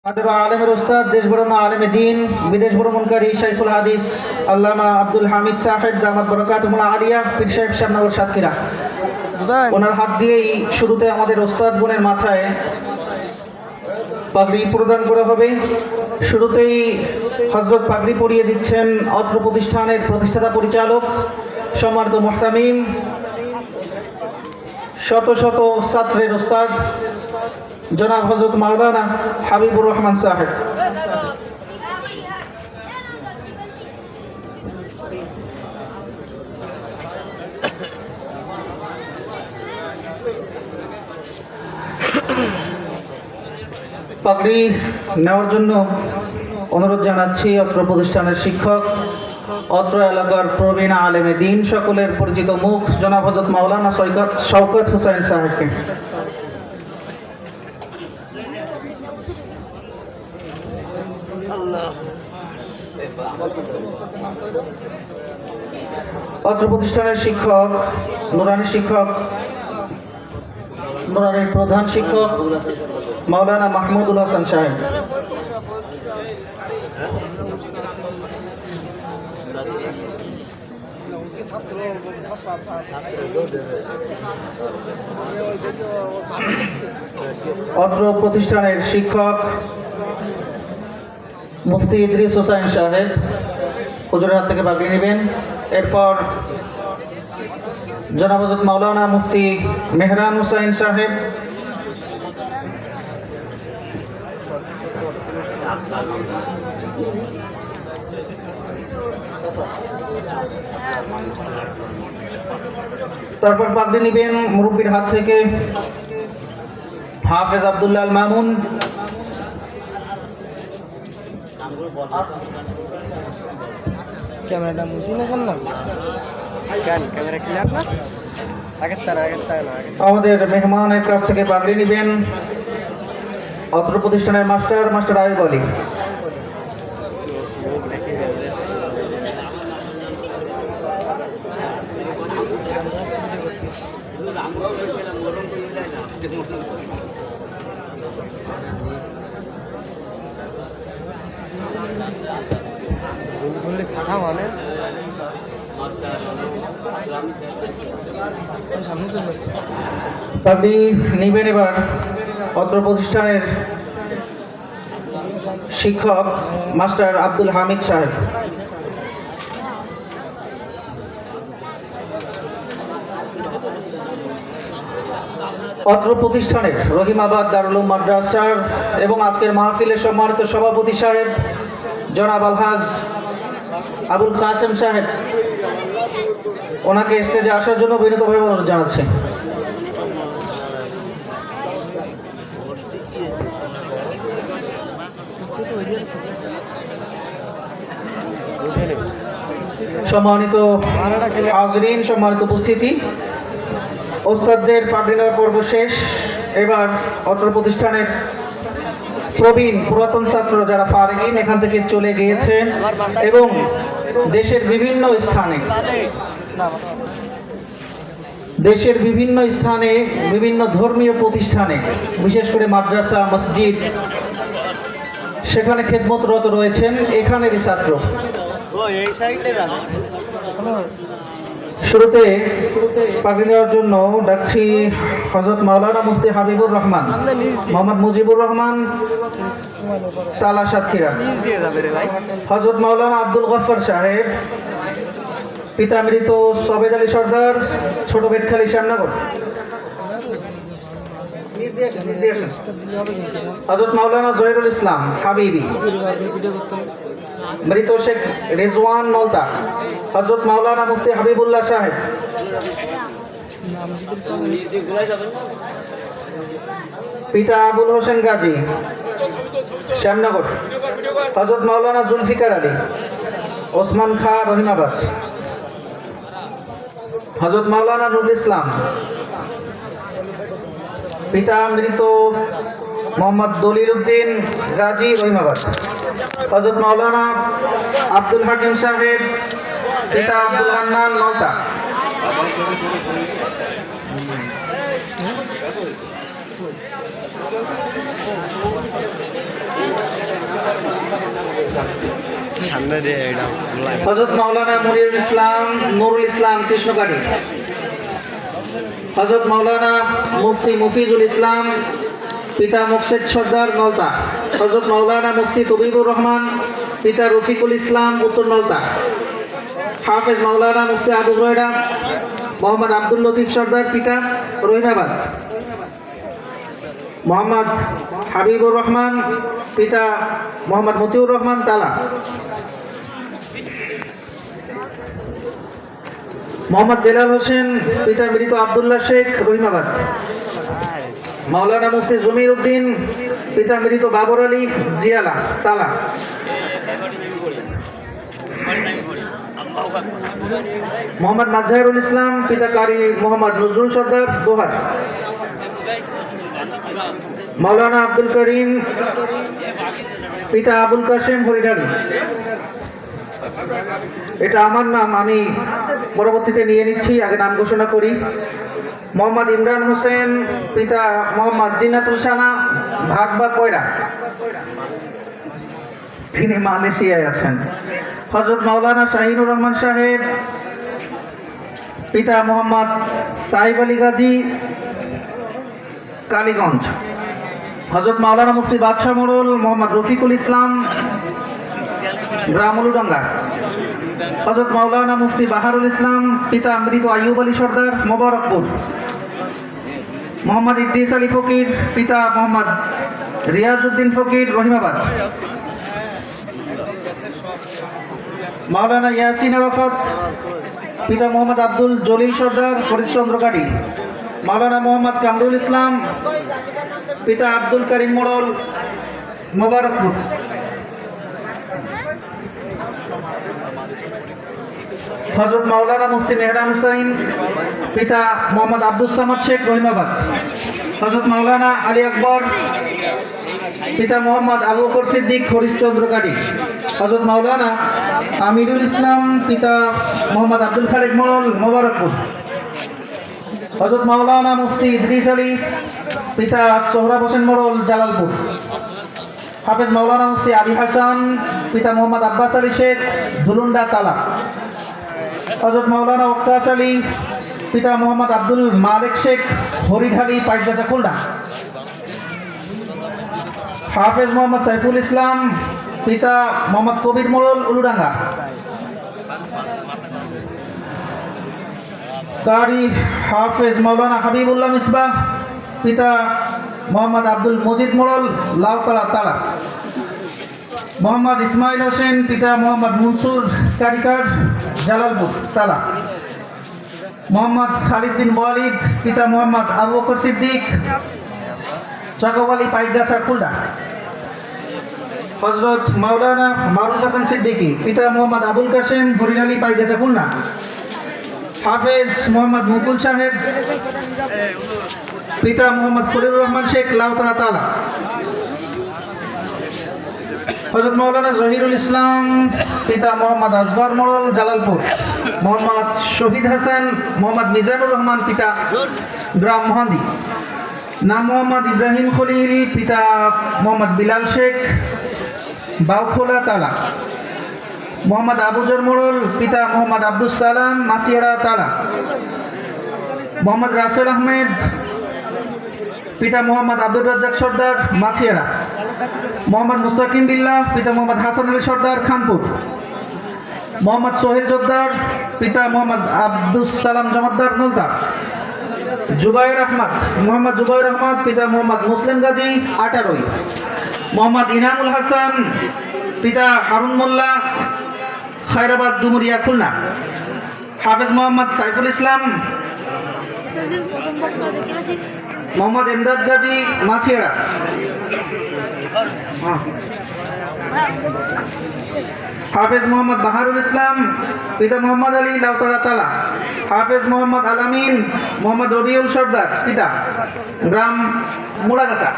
আমাদের আলেমের উস্তাদ দেশ বরণ আলেমে দিন বিদেশ ভ্রমণকারী শাইখুল হাদিস আল্লামা আব্দুল হামিদ সাহেব দামাত বরকাতুহুল আলিয়া পীর সাহেব শ্যামনগর সাতক্ষীরা। ওনার হাত দিয়েই শুরুতে আমাদের ওস্তাদ বোনের মাথায় পাগড়ি প্রদান করা হবে। শুরুতেই হযরত পাগড়ি পরিয়ে দিচ্ছেন অত্র প্রতিষ্ঠানের প্রতিষ্ঠাতা পরিচালক সম্মানিত মুহতামিম শত শত ছাত্রের ওস্তাদ জনাব হযরত মাওলানা হাবিবুর রহমান সাহেব। পাগড়ি নেওয়ার জন্য অনুরোধ জানাচ্ছি অত্র প্রতিষ্ঠানের শিক্ষক, অত্র এলাকার প্রবীণ আলেমে দিন সকলের পরিচিত মুখ জনাব হযরত মাওলানা শওকত হোসেন সাহেবকে। অত্র প্রতিষ্ঠানের শিক্ষক, নুরানির প্রধান শিক্ষক মাওলানা মাহমুদুল হাসান সাহেব। অত্র প্রতিষ্ঠানের শিক্ষক মুফতি ইদ্রিস হোসেন সাহেব হুজুরের হাত থেকে পাগড়ি নেবেন। এরপর জনাব হযরত মাওলানা মুফতি মেহরান হুসাইন সাহেব, তারপর পাগড়ি নেবেন মুরব্বীর হাত থেকে হাফেজ আব্দুল্লাহ আল মামুন, ক্যামেরাটা মুছি না না ক্যামেরা ক্লিয়ার না আমাদের মেহমানের কাছ থেকে পাগড়ি নেবেন অত্র প্রতিষ্ঠানের মাস্টার আয়ুব আলী। পাগড়ি নিবেন এবার অত্র প্রতিষ্ঠানের শিক্ষক মাস্টার আব্দুল হামিদ সাহেব। অত্র প্রতিষ্ঠানের রহিমাবাদ দারুল উলুম মাদ্রাসার এবং আজকের মাহফিলের সম্মানিত সভাপতি সাহেব জনাব আলহাজ আবুল কাসেম সাহেব, ওনাকে স্টেজে আসার জন্য বিনীতভাবে অনুরোধ জানাচ্ছি। সম্মানিত হাজরিন, সম্মানিত উপস্থিতি, ওস্তাদদের পাগড়ি নেওয়ার পর্ব শেষ। এবার অত্র প্রতিষ্ঠানের প্রবীণ পুরাতন ছাত্র যারা ফারিগিন এখান থেকে চলে গিয়েছেন এবং দেশের বিভিন্ন স্থানে বিভিন্ন ধর্মীয় প্রতিষ্ঠানে বিশেষ করে মাদ্রাসা মসজিদ সেখানে খেদমতরত রয়েছেন এখানেরই ছাত্র। শুরুতে পাগড়ি নেওয়ার জন্য ডাকছি হযরত মাওলানা মুফতি হাবিবুর রহমান মোহাম্মদ মুজিবুর রহমান তালা সাতক্ষীরা, হযরত মাওলানা আব্দুল গফফার সাহেব পিতা মৃত সবেদ আলী সর্দার ছোট বেটখালী শ্যামনগর, হযরত মাওলানা জহিরুল ইসলাম হাবিবি মৃত শেখ রিজওয়ান নলতা, হযরত মাওলানা মুফতি হাবিবুল্লাহ সাহেব, পিতা আবুল হোসেন গাজী শ্যামনগর, হযরত মাওলানা জুলফিকার আলী ওসমান খাঁ রহিমাবাদ, হযরত মাওলানা নুরুল ইসলাম, পিতা মৃত মোহাম্মদ দলিল উদ্দিন গাজী রহিমাবাদ, হযরত মাওলানা আব্দুল হাকিম সাহেব পিতা আব্দুল হান্নান নলতা, সামনে দিয়ে এটা হযরত মাওলানা নুরুল ইসলাম কৃষ্ণকালী, হযরত মাওলানা মুফতি মুফিজুল ইসলাম পিতা মুকসেদ সর্দার নলতা, হযরত মাওলানা মুফতি তবিবুর রহমান পিতা রফিকুল ইসলাম উত্তর নলতা, হাফেজ মাওলানা মুফতি আবু হুরায়রা মোহাম্মদ আব্দুল লতিফ সর্দার পিতা রহিমাবাদ, মোহাম্মদ হাবিবুর রহমান পিতা মোহাম্মদ মতিউর রহমান তালা, মোহাম্মদ বেলাল হোসেন পিতা মৃত আব্দুল্লাহ শেখ রহিমাবাদ, মাওলানা মুফতি জমির উদ্দিন পিতা মৃত বাবর আলী জিয়ালা তালা, মোহাম্মদ মাজহারুল ইসলাম পিতা কারি মোহাম্মদ নজরুল সর্দার দোহার, মাওলানা আব্দুল করিম পিতা আবুল কাসেম হরিডালি। এটা আমার নাম, আমি পরবর্তীতে নিয়ে নিচ্ছি, আগে নাম ঘোষণা করি। মোহাম্মদ ইমরান হোসেন পিতা মোহাম্মদ জিন্নাতুল সানা ভাগবা কয়রা, তিনি মালয়েশিয়ায় আছেন। হযরত মাওলানা শাহিনুর রহমান সাহেব পিতা মোহাম্মদ সাইব আলী গাজী কালীগঞ্জ, হযরত মাওলানা মুফতি বাদশাহ মোড়ল মোহাম্মদ রফিকুল ইসলাম গ্রাম উলুডাঙ্গা, হযরত মাওলানা মুফতি বাহারুল ইসলাম পিতা মৃত আইয়ুব আলী সর্দার মোবারকপুর, মোহাম্মদ ইদ্রিস আলী ফকির পিতা মোহাম্মদ রিয়াজউদ্দিন ফকির রহিমাবাদ, মাওলানা ইয়াসিন আরাফাত পিতা মোহাম্মদ আব্দুল জলিল সর্দার হরিশ্চন্দ্রকাঠি, মাওলানা মোহাম্মদ কামরুল ইসলাম পিতা আব্দুল করিম মোড়ল মোবারকপুর, হযরত মাওলানা মুফতি মেহরান হুসাইন পিতা মোহাম্মদ আব্দুল সামাদ শেখ রহিমাবাদ, হযরত মাওলানা আলী আকবর পিতা মোহাম্মদ আবু বকর সিদ্দিক হরিশ্চন্দ্রকাঠি, হযরত মাওলানা আমিরুল ইসলাম পিতা মোহাম্মদ আব্দুল খালেক মোড়ল মোবারকপুর, হযরত মাওলানা মুফতি ইদ্রিস আলী পিতা সোহরাব হোসেন মোড়ল জালালপুর, হাফেজ মাওলানা মুফতি আলী হাসান পিতা মোহাম্মদ আব্বাস আলী শেখ ধুলুন্ডা তালা, হযরত মাওলানা ওক্কাস আলী পিতা মোহাম্মদ আব্দুল মালিক শেখ হরিঢালি পাইকগাছা খুলনা, হাফেজ মোহাম্মদ সাইফুল ইসলাম পিতা মোহাম্মদ কবির মোড়ল উলুডাঙ্গা, কারি হাফেজ মাওলানা হাবিবুল্লাহ মিসবাহ পিতা মোহাম্মদ আব্দুল মজিদ মোড়ল লাউতলা তালা, মোহাম্মদ ইসমাইল হোসেন পিতা মোহাম্মদ মনসুর কারিকার জালালপুর তালা, মোহাম্মদ খালিদ বিন ওয়ালিদ পিতা মোহাম্মদ আবু বকর সিদ্দিক চাকওয়ালি পাইকগাছা খুলনা, হযরত মাওলানা মারুফ হাসান সিদ্দিকী পিতা মোহাম্মদ আবুল কাসেম হরিণালী পাইকগাছা খুলনা, হাফেজ মোহাম্মদ মুকুল সাহেব পিতা মোহাম্মদ খলিলুর রহমান শেখ লাউতলা তালা, হযরত মাওলানা জহিরুল ইসলাম পিতা মোহাম্মদ আসগর মোড়ল জালালপুর, মোহাম্মদ শহীদ হাসান মোহাম্মদ মিজানুর রহমান পিতা গ্রাম মহান্দি, নাম মোহাম্মদ ইব্রাহিম খলিল পিতা মোহাম্মদ বিলাল শেখ বাউখোলা তালা, মোহাম্মদ আবুজর মোড়ল পিতা মোহাম্মদ আব্দুল সালাম মাসিয়ারা তালা, মোহাম্মদ রাসেল আহমেদ পিতা মোহাম্মদ আব্দুর রাজ্জাক সর্দার মাছিয়ারা, মোহাম্মদ মুস্তাকিম বিল্লাহ পিতা মোহাম্মদ হাসান আলী সর্দার খানপুর, মোহাম্মদ সোহেল জোদ্দার পিতা মোহাম্মদ আব্দুল সালাম জমাদ্দার নলতা, জুবাইর আহমদ মোহাম্মদ জুবাইর আহমদ পিতা মোহাম্মদ মুসলিম গাজী আটারই, মোহাম্মদ ইনামুল হাসান পিতা হারুন মোল্লা খায়রাবাদ ডুমুরিয়া খুলনা, হাফেজ মোহাম্মদ সাইফুল ইসলাম মোহাম্মদ এমদাদ গাজী মাছিয়ারা, হাফেজ মোহাম্মদ বাহারুল ইসলাম পিতা মোহাম্মদ আলী লাউতলা তালা, হাফেজ মোহাম্মদ আলামিন মোহাম্মদ রবিউল সর্দার পিতা গ্রাম মুড়াগাছা,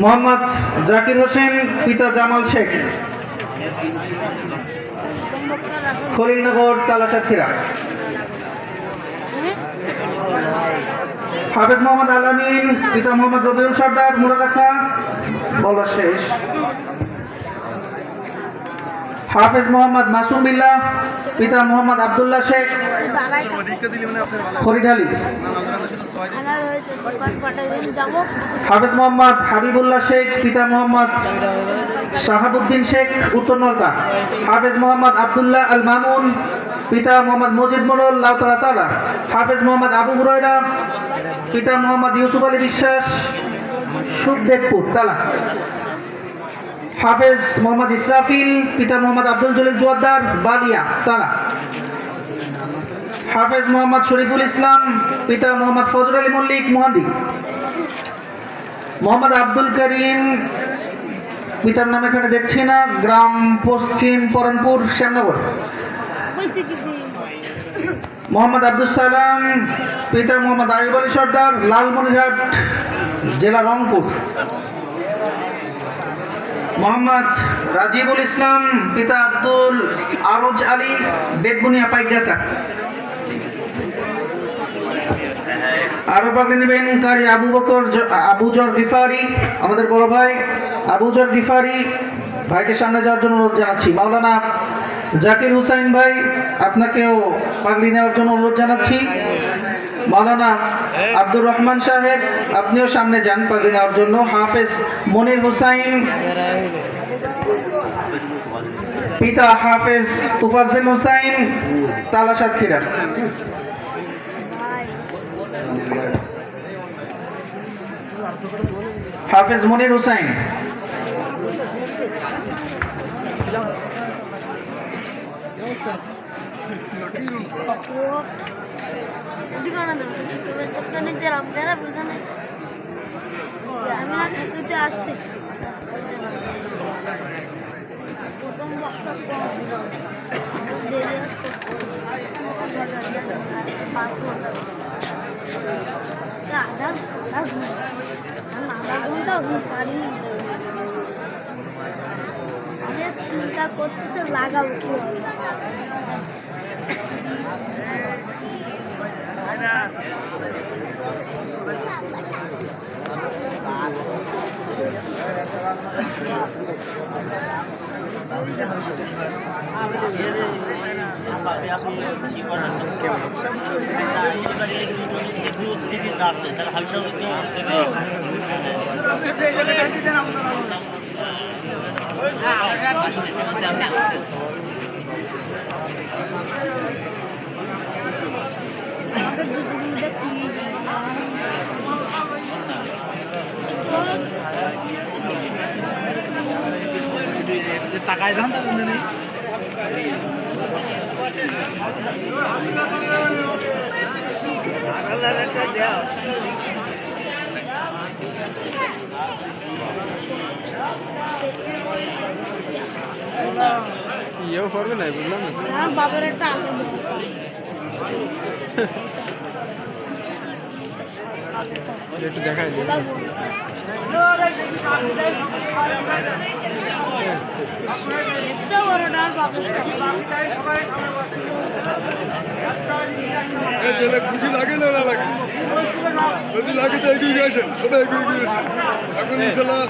মোহাম্মদ জাকির হোসেন পিতা জামাল শেখ খলিলনগর তালা সাতক্ষীরা, হাফেজ মোহাম্মদ আলামিন, পিতা মোহাম্মদ রবিউল সর্দার মুরাগাছা। বলা শেষ। হাফেজ মোহাম্মদ মাসুম বিল্লাহ, পিতা মোহাম্মদ আব্দুল্লাহ শেখ খরিডালি। হাফেজ মোহাম্মদ হাবিবুল্লাহ শেখ, পিতা মোহাম্মদ শাহাবুদ্দিন শেখ উত্তর নলতা। হাফেজ মোহাম্মদ আব্দুল্লাহ আল মামুন, পিতা মোহাম্মদ মুজিব মোড়ল লাউতলা তালা। হাফেজ মোহাম্মদ আবু হুরায়রা, পিতা মোহাম্মদ ইউসুফ আলী বিশ্বাস সুখদেবপুর তালা। হাফেজ মোহাম্মদ ইসরাফিল, পিতা মোহাম্মদ আব্দুল জলিল জোয়ারদার বালিয়া তালা। হাফেজ মোহাম্মদ শরীফুল ইসলাম, পিতা মোহাম্মদ ফজর আলী মল্লিক মুহান্দি। মোহাম্মদ আব্দুল করিম, পিতার নাম এখানে দেখছি না, গ্রাম পশ্চিম পরনপুর শ্যামনগর। মোহাম্মদ আব্দুল সালাম, পিতা মোহাম্মদ আইব আলী সর্দার লালমনিরহাট জেলা রংপুর। মোহাম্মদ রাজিবুল ইসলাম, পিতা আব্দুল আরজ আলী বেদবুনিয়া পাইকগাছা। আরো বাকি নেবেন কারি আবুজর রিফারি, আমাদের বড় ভাই আবুজর রিফারি ভাইকে সামনে যাওয়ার জন্য অনুরোধ জানাচ্ছি। মাওলানা জাকির হুসাইন ভাই, আপনাকেও পাগড়ি নেওয়ার জন্য অনুরোধ জানাচ্ছি। মাওলানা আব্দুর রহমান সাহেব, আপনিও সামনে যান পাগড়ি নেওয়ার জন্য। হাফেজ মনির হুসাইন, পিতা হাফেজ তুফাজ্জল হুসাইন তালা সাতক্ষীরা। হাফেজ মনির হুসাইন। চিন্তা করতেছে লাগাবো কি টাকায় ধান নেই ইয়েও করবে না, বুঝলাম না। বাবার একটা একটু দেখাই দিই। খুশি লাগে না লাগে, যদি লাগে তো এগিয়ে গেছেন, সবাই এগিয়ে গিয়েছেন এখন ইনশাল্লাহ।